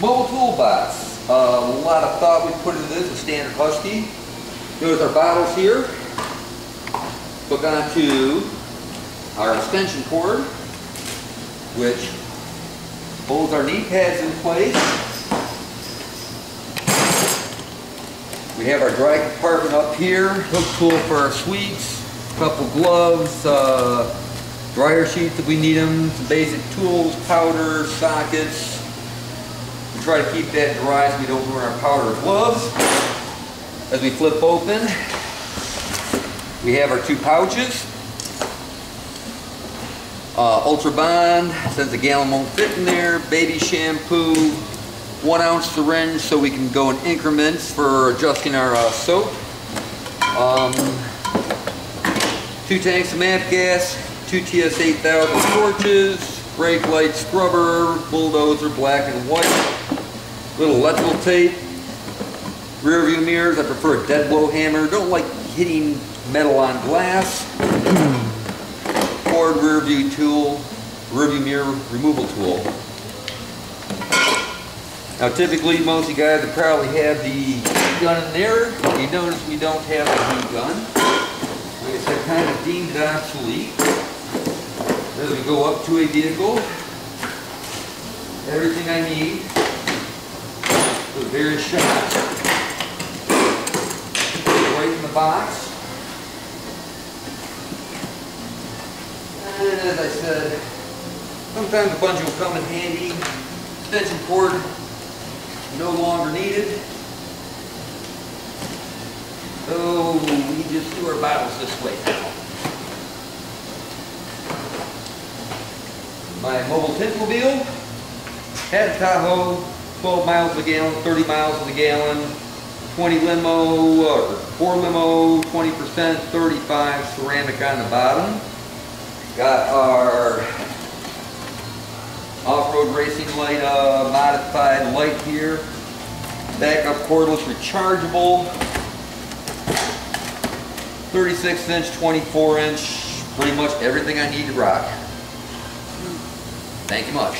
Mobile toolbox. A lot of thought we put into this, a standard Husky. There's our bottles here. Hook onto our extension cord, which holds our knee pads in place. We have our dry compartment up here, hook tool for our sweeps, a couple gloves, dryer sheets if we need them, some basic tools, powder, sockets. We try to keep that dry so we don't ruin our powder or gloves. As we flip open, we have our two pouches. Ultra Bond, since the gallon won't fit in there, baby shampoo, 1 ounce syringe so we can go in increments for adjusting our soap. 2 tanks of MAP gas, 2 TS 8000 torches, brake light scrubber, bulldozer black and white, little electrical tape, rear view mirrors. I prefer a dead blow hammer, don't like hitting metal on glass. Ford rear view tool, rear view mirror removal tool. Now typically most of you guys would probably have the heat gun in there. You notice we don't have the heat gun. Like I said, kind of deemed it obsolete. As we go up to a vehicle, everything I need for various shots right in the box. And as I said, sometimes a bungee will come in handy. Extension cord no longer needed. So we just do our bottles this way now. My mobile tintmobile, had a Tahoe, 12 miles a gallon, 30 miles a gallon, 20 limo, or 4 limo, 20%, 35 ceramic on the bottom. Got our off-road racing light, modified light here. Backup cordless rechargeable. 36 inch, 24 inch, pretty much everything I need to rock. Thank you much.